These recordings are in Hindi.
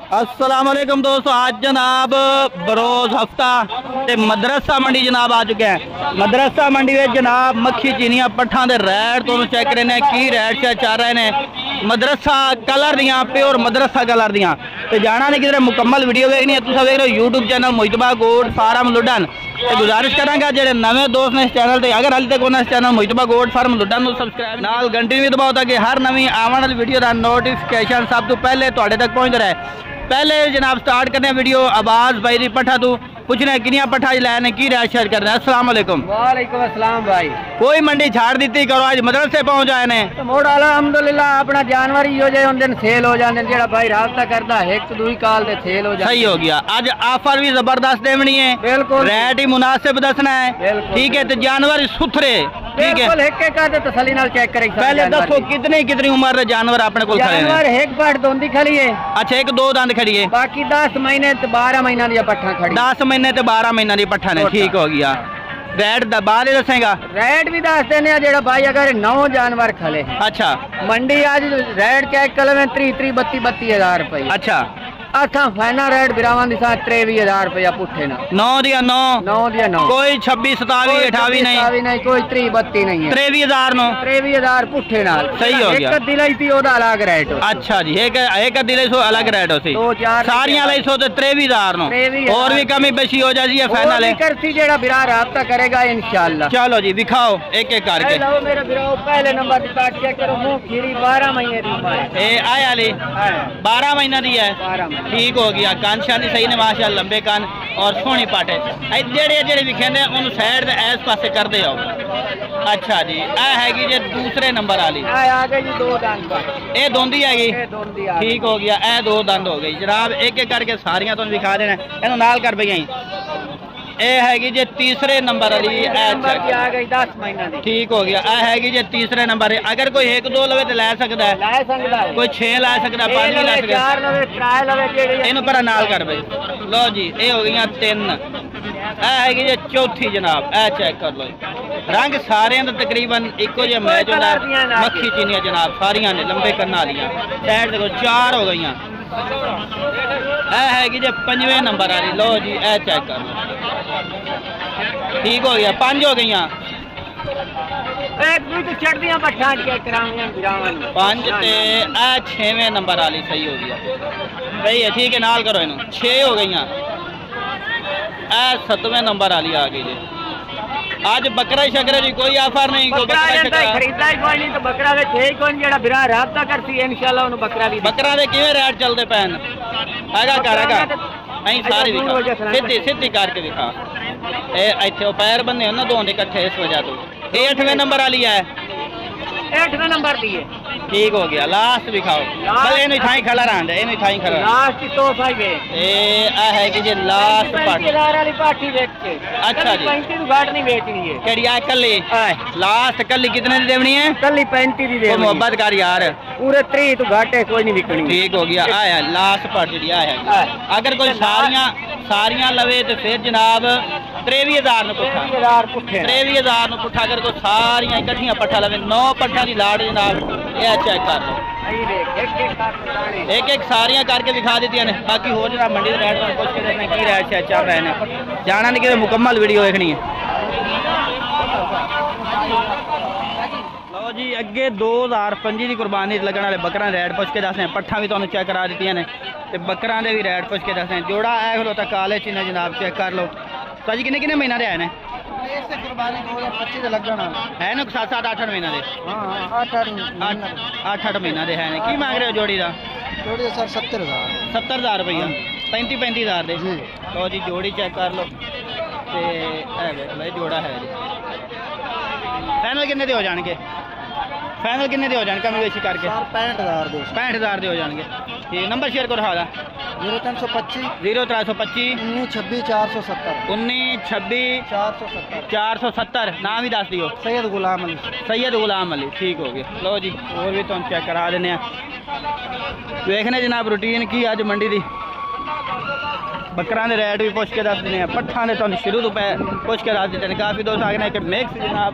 अस्सलाम वालेकुम दोस्तों, आज जनाब बरोज हफ्ता ते मदरसा मंडी जनाब आ चुके हैं। मदरसा मंडी में जनाब मक्खी चीनियां पट्ठा दे रेट तो चेक करे ने की रेट से चल रहे ने। मदरसा कलर दियां प्योर मदरसा कलर दियां ते जाना नहीं किधर मुकम्मल वीडियो देखनी है। तुम देख रहे हो यूट्यूब चैनल मुजतबा गोड फार्म लुडन। तो गुजारिश करांगा जेडे नवे दोस्त ने इस चैनल ते अगर हाल तक उन्होंने इस चैनल मुजतबा गोड फार्म लुडन सब्सक्राइब नाल घंटी भी दबाओ ताकि हर नवी आने वाली वीडियो का नोटिफिकेशन सब तो पहले तुहाडे तक पहुंच रहा है। पहले जनाब स्टार्ट करने वीडियो आवाज भाई दी पट्ठा तू पूछने किनिया पट्ठा लैने की रेट शेयर करना है। अस्सलाम वालेकुम। वालेकुम अस्सलाम भाई। कोई मंडी छाड़ दी करो, आज मदरसे पहुंच आए ने तो मोड़ अल्हम्दुलिल्लाह अपना जानवर ही हो जाए उन दिन सेल हो जाते जेड़ा भाई राबता करता है एक दुई काल दे सेल हो जाए। सही हो गया। आज ऑफर भी जबरदस्त देवनी है, बिल्कुल रेट ही मुनासिब दसना है। ठीक है तो जानवर सुथरे ठीक है तसली नाल चेक करें। पहले दसो कितनी उम्र के जानवर अपने को जानवर एक पाट दोंदी खड़ी है। अच्छा एक दो दंद खड़ी है, बाकी 10 महीने 12 महीना दी पट्ठा खड़ी। 10 महीने ते 12 महीना दी पट्ठा ने। ठीक हो गया। रेट बाद दसेगा? रेट भी दस देने जेड़ा भाई अगर 9 जानवर खले। अच्छा मंडी आज रेट चेक कर ले 32 हजार रुपये। अच्छा असा फाइनल रेट बिरावान दी साथ 23,000 रुपया पुठे ना। 9 दिया 9 कोई 26 27 28 नहीं कोई 30 32 नहीं है। 23,000 नो 23,000 पुठे नाल। सही हो गया। एक दिलाई थी ओदा अलग रेट। अच्छा जी एक दिलाई सो अलग रेट हो सी सारियां लाई सो ते 23,000 नो और भी कमी बेशी हो जाती है फाइनल है करती जेड़ा बिरा राब्ता करेगा इंशाल्लाह। चलो जी दिखाओ एक एक करके। लो मेरे बिराओ पहले नंबर दी काट चेक करो मुंह खीरी 12 महीने दी ए आया ले 12 महीना दी है। 12 ठीक हो गया। कान शानी सही ने माशाअल्लाह लंबे कान और सोहनी पाटे जेड़े जेड़े विखे ने उन साइड इस पासे कर दे आओ। अच्छा जी ए हैगी जे दूसरे नंबर वाली आ गई जी 2 दंद ए दोंदी हैगी। ठीक हो गया। ए 2 दंद हो गई जनाब। एक एक करके सारियां तुम दिखा देना इन्हों नाल कर पई। ए हैगी जे तीसरे नंबर वाली आ गई 10 महीना दी। ठीक हो गया। ए हैगी जे तीसरे नंबर। अगर कोई 1 2 लवे तो लै सकदा है, कोई 6 ला सकदा, 5 भी ला सकदा, 4 लवे 3 लवे जेड़ी इनु पर नाल कर बई। लो जी ए हो गईयां 3। ए हैगी जे चौथी जनाब। ए चेक कर लो रंग सारे तकरीबन इको जे मैच होंदा। मक्खी चीनियां जनाब सारियां ने लंबे कन्ना वालियां। साइड देखो 4 हो गईयां। ए हैगी जे 5वें नंबर वाली। लो जी ए चेक कर लो ठीक हो गया। 5 हो गई। एक दूई तो चढ़दियां पट्ठा चेक करावां बिरावान 5 ते ए 6वें नंबर वाली। सही हो गया। सही है ठीक है नाल करो इनु 6 हो गई। ए 7वें नंबर वाली आ गई जी। आज बकरा शकरा जी कोई ऑफर नहीं। बकरा खरीदा ही कोई नहीं तो बकरा दे 6 कोई जेड़ा बिरा राबता करती है इंशाल्लाह उन बकरा दी। बकरा दे किवें रेट चलदे पैन हैगा करेगा नहीं सारी दिखा सीधी करके दिखा। ए इथे पैर बन्ने ना दोंदे इकट्ठे इस वजह तो। ये 8वें नंबर वाली है। 8वें नंबर दी है। ठीक हो गया। लास्ट दिखाओ बस इनु थाई खड़ा रहंदा इनु थाई खड़ा लास्ट की तो भाई वे ए आ है कि जे लास्ट पार्ट 35,000 वाली पार्टी देख के। अच्छा जी 35 की घाट नहीं बेचनी है। केड़ी आ कल्ली लास्ट कल्ली कितने दी देवनी है? कल्ली 35 दी देवनी। मोहब्बत कर यार पूरे 3 तो घाटे कोई नहीं बिकनी। ठीक हो गया। आया लास्ट पार्ट जी आया। अगर कोई सारियां लवे तो फिर जनाब 23,000 पुठा 23,000 पुठा। अगर कोई सारियां इकट्ठियां पट्ठा लवे 9 पट्ठा की लाड़ जनाब। ये चेक कर लो एक एक सारियां करके दिखा दी ने। बाकी हो जरा मंडी के रेट में कुछ की रेट से चल रहे हैं जाना नहीं कि मुकम्मल वीडियो देखनी है। लो जी अगे 2025 की कुर्बानी लगने वाले बकरा रेट पुछ के दसने। पट्ठा भी तुहानू चेक करा दी ने ते बकरा दे भी रेट पुछ के दसने। जोड़ा है खलोता काले चीना जनाब चेक कर लो। तो जी किन्ने महीना दे आए ने? कुर्बानी 2025 दे लगना है ना 7-8 महीना दे। हां 8 महीना दे है ने। की मांग रहे हो जोड़ी दा? जोड़ी दा सर 70,000 रुपया 35,000 दे। तो जी जोड़ी चेक कर लो ते ए देख भाई जोड़ा है जी। फाइनल किन्ने दे हो जाएंगे? फाइनल किन्ने दे हो जाएंगे कमी बेशी करके? 65,000 दे हो जाएंगे। ठीक नंबर शेयर करो हां 0325 0325 1926 470 1926 470। नाम भी दस दियो। सैयद गुलाम अली। ठीक हो गया। लो जी और भी तुम चेक करा देने। देखने जनाब रूटीन की अज मंडी दी बकरां दे रेट भी पुछ के दस देने, पट्ठां दे तुहानूं शुरू तो पुछ के दस दित्ते ने। काफ़ी दोस्त आ गए कि मिक्स जनाब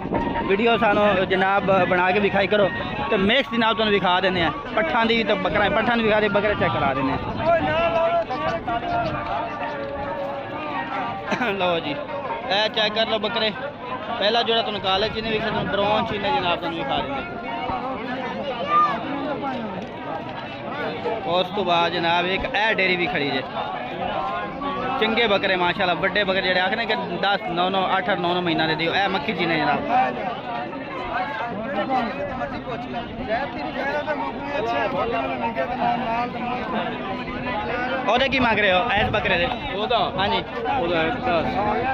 वीडियो सानू जनाब बना के विखाई करो, तो मिक्स जनाब तुहानूं विखा देने हैं। पट्ठां दी तो बकरा पट्ठां दी विखा दे, बकरे चेक करा देने। लो जी ए चेक कर लो बकरे। पहला जोड़ा तुहानूं काले चीने विखा, ब्राउन चीने जनाब तुहानूं विखा देंगे। उस तो बाद जनाब एक ए डेयरी भी खड़ी है, चंगे बकरे माशाल्लाह, बड़े बकरे जेडे आखने कि 10 9 8 9 महीना दे दियो। ए मक्खी चीने जनाब। ओदे की मांग रहे हो इस बकरे दे? हाँ जी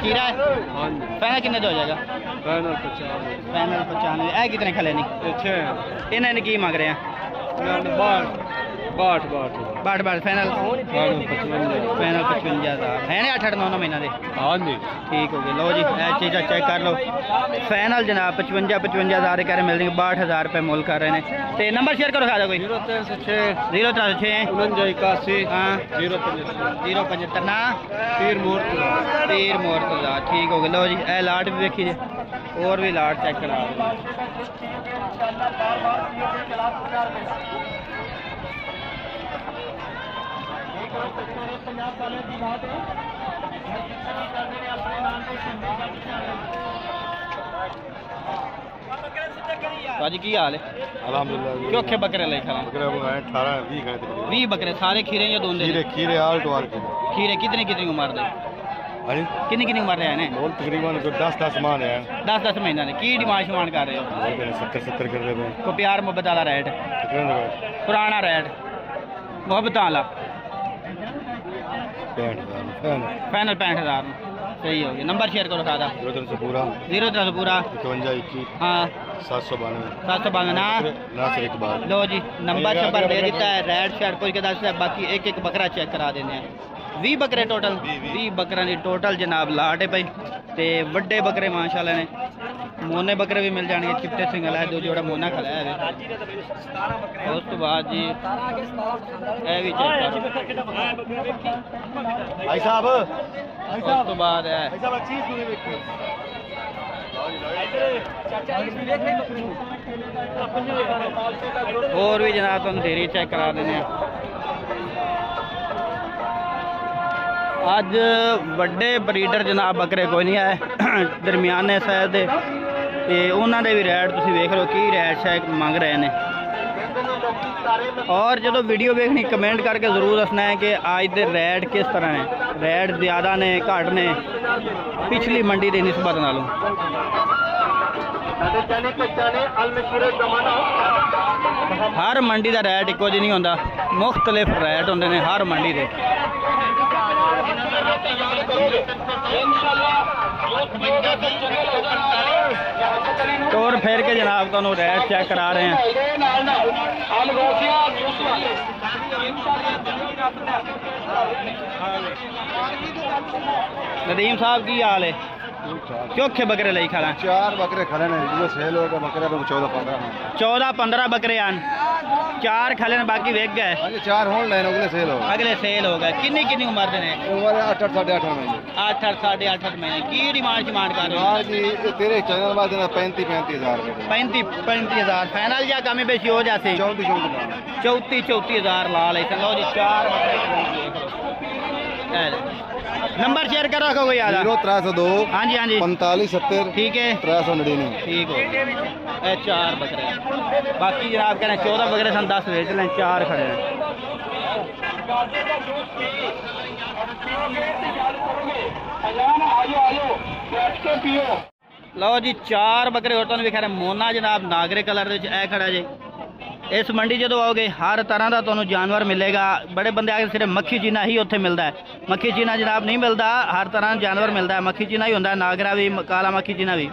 खीरा है। पैनल कितने हो जाएगा? पैनल 95। ए कितने खले नहीं? इन्हें की मांग रहे हैं? 62 फाइनल 55,000 है ने 8 9 महीना दे। हाँ जी ठीक हो गए। लो जी ये चीज़ा चेक कर लो। फाइनल जनाब 55,000 कह रहे मिल जाएंगे, 62,000 रुपये मुल कर रहे हैं। तो नंबर शेयर करो खा कोई 0306 हाँ 075 ना तीर मोरतजा। ठीक हो गए। लो जी ए लाट भी देखी और भी लाट चेक करा। भाजी की हाल है? अल्हम्दुलिल्लाह। चोखे बकरे ले खा? 20 बकरे सारे खीरे या दोंदे? खीरे आल टू आल खीरे कितनी उम्र दे? कितनी उम्र है ने? तकरीबन 10 मान है। 10 महीना ने। की डिमांड शिमांड कर रहे हो? 70 कर रहे हैं। को प्यार मोहब्बत वाला रेट? पुराना रेट मोहब्बत वाला फाइनल 65,000। सही हो गया। नंबर शेयर करो खादा 03 पूरा 51 21 हाँ 792 ना नासिर इकबाल। लो जी नंबर शंबर दे दिता है। रेड शर्ट पूछ के दस है। बाकी एक एक बकरा चेक करा देने हैं। 20 बकरे टोटल 20 बकरा की टोटल जनाब लाट है भाई। तो बड़े बकरे माशाल्लाह ने। मोने बकरे भी मिल जाएंगे, चिट्टे सिंगल है, 2 जोड़ा मोना खलाया है। उस तो बाद जी ये भी चेक करो भाई साहब। उस तो बाद है और भी जनाब तुम डेरी चेक करा देने। अज बड़े ब्रीडर जनाब बकरे कोई नहीं आए, दरमियाने साइज के उन्होंने भी रेट तुम वेख लो की रेट शायद मंग रहे हैं। और जो वीडियो देखनी कमेंट करके ज़रूर दसना है कि आज के रेट किस तरह है। रेट ज़्यादा ने घट ने पिछली मंडी की निस्बत नालों। हर मंडी का रेट इको जी नहीं होता, मुख्तलिफ रेट होंगे ने हर मंडी के। तोड़ फेर के जनाब तुहानू रेट चेक करा रहे हैं। नदीम साहब की हाल है? चोखे बकरे ले खड़ा? 4 बकरे खड़े ने जो सेल हो गए बकरे 14-15 बकरे आन 4 खले ने, बाकी वेच गए। 4 होन लेने अगले सेल हो गए। किन्नी उम्र दे ने? उम्र 8 8.5 महीने। 8 8.5 महीने। की डिमांड कर रहे हो? जी तेरे चैनल बाद 35,000 35,000 फाइनल या कमी बेशी हो जाती? 34,000 ला ले। लो जी 4 नंबर शेयर कर रखो कोई? 0302 हाँ जी 45 70 ठीक है 399 ठीक हो। 4 बकरे बाकी जनाब कह रहे 14 बकरे सन 10 वेच लें, 4 खड़े हैं। लो जी 4 बकरे और तुहानू दिखा रहे मोना जनाब नागरे कलर खड़ा जी। इस मंडी जो आओगे हर तरह का तुहानू जानवर मिलेगा। बड़े बंदे आके सिर्फ मक्खी चीना ही उत्थे मिलता है, मक्खी चीना जनाब नहीं मिलता, हर तरह जानवर मिलता है। मक्खी चीना ही होंदा है, नागरा भी, काला मक्खी चीना भी।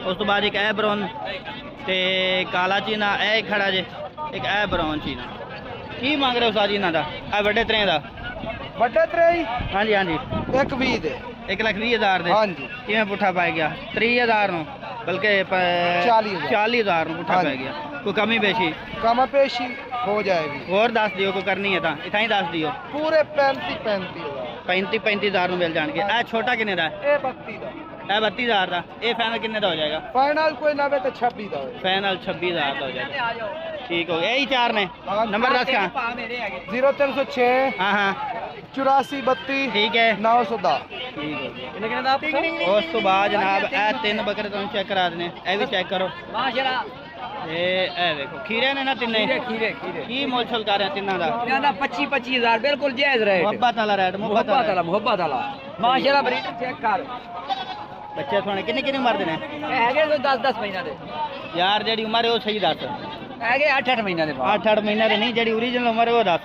उस तो बाद एक ए ब्राउन ते काला चीना ए खड़ा जे, एक ए ब्राउन चीना। की मांग रहे हो साजी इन्हां दा? ए बड़े त्रे दा? बड़े त्रे हाँ जी 120 दे 1,20,000 दे। हाँ जी किवें पुट्ठा पै गया? 30,000 नु बल्कि 40,000 नु पुट्ठा पै गया। कोई कमी बेशी? कम पेशी हो जाएगी। और दस दियो, कोई करनी है तो इतना ही दस दियो। पूरे 35,000 35,000 ਨੂੰ ਮਿਲ ਜਾਣਗੇ। ਇਹ ਛੋਟਾ ਕਿੰਨੇ ਦਾ ਹੈ? ਇਹ 32 ਦਾ। ਇਹ 32,000 ਦਾ। ਇਹ ਫਾਈਨਲ ਕਿੰਨੇ ਦਾ ਹੋ ਜਾਏਗਾ? ਫਾਈਨਲ ਕੋਈ ਲਵੇ ਤੇ 26 ਦਾ ਹੋਵੇ। ਫਾਈਨਲ 26,000 ਦਾ ਹੋ ਜਾਏਗਾ। ਠੀਕ ਹੋ ਗਿਆ। ਇਹੀ ਚਾਰ ਨੇ। ਨੰਬਰ ਦੱਸ ਕਾ? 0306 हाँ हाँ 84 32 ठीक है 910। ठीक हो गया। उस तो बाद जनाब ए 3 बकरे तुम चेक करा देने। ए भी चेक करो। ए देखो खीरे ने ना तिन्ने खीरे खीरे की मोल छल कर रहे हैं तिन्ना दा? 25,000 बिल्कुल जायज रेट। मोहब्बत वाला रेट। मोहब्बत वाला मोहब्बत वाला माशाल्लाह ब्रीड चेक कर। बच्चे थोड़े किन्नी किन्नी उम्र दे ने? हैगे 10-10 महीना दे यार जेडी उम्र है वो सही दस। हैगे 8-8 महीना दे। 8-8 महीने दे नहीं, जेडी ओरिजिनल उम्र है वो दस।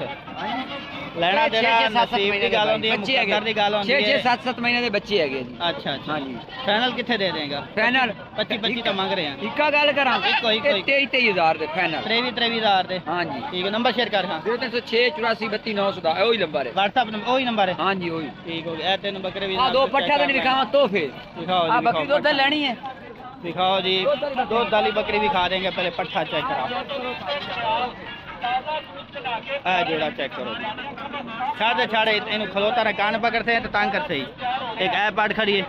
लेना तेरा नसीब दी गल होंदी है, मुकद्दर दी गल होंदी है। 6-7 महीने दे बच्चे हैगे जी। अच्छा अच्छा हां जी। फाइनल कितने दे देगा? फाइनल 25 तो मांग रहे हैं। इक्का गल करा इको 23,000 दे फाइनल। 23,000 दे। हां जी ठीक है। नंबर शेयर कर। हां 0306 84 32 910 ओही नंबर है। व्हाट्सएप नंबर वही नंबर है। हां जी ओही। ठीक हो गया। ए 3 बकरे भी हां दो पट्ठा तो नहीं दिखावा तो फिर दिखाओ हां जी। बकरी दूध लेनी है। दिखाओ जी। दूध वाली बकरी भी खा देंगे। पहले पट्ठा चेक करो। जोड़ा चेक करो जी। छाड़े छाड़े इन खलोता ने कान पकड़ते हैं तो तंग करते ही। एक ऐ पाट खड़ी है।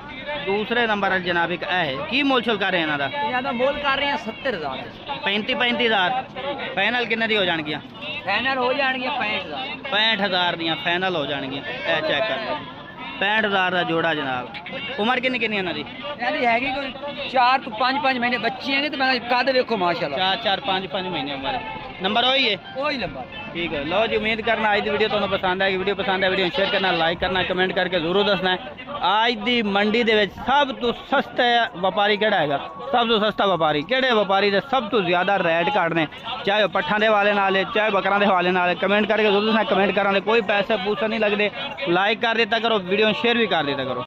दूसरे नंबर पर जनाब एक ऐ है। की मोल छोल कर रहे हैं इन्हां दा? ज्यादा मोल कर रहे हैं 70,000। 35,000 फाइनल किन्ने दी हो जाणगियां? फाइनल हो जाएंगे 65,000। 65,000 दियां फाइनल हो जाणगियां। ऐ चेक कर लो 65,000 का जोड़ा जनाब। उम्र किन्नी किन्नी इन्हां दी? यानी हैगी कोई 4 तो 5 महीने बच्ची हैं तो मैं कद देखो माशाल्लाह 4 5 महीने उम्र। नंबर वही है। वही नंबर। ठीक है। लो जी उम्मीद करना आज की वीडियो तुम्हें पसंद आएगी। वीडियो पसंद है वीडियो शेयर करना, लाइक करना, कमेंट करके जरूर दसना है। आज दी मंडी दे विच सब तो सस्ता व्यापारी केड़ा हैगा? सब तो सस्ता व्यापारी केड़े व्यापारी दे सब तो ज्यादा रेट काटने, चाहे वो पट्ठा दे हवाले नाल चाहे बकरां दे हवाले नाल। कमेंट करके जरूर दसना। कमेंट कराने कोई पैसे पूसा नहीं लगते। लाइक कर देता करो, वीडियो शेयर भी कर देता करो।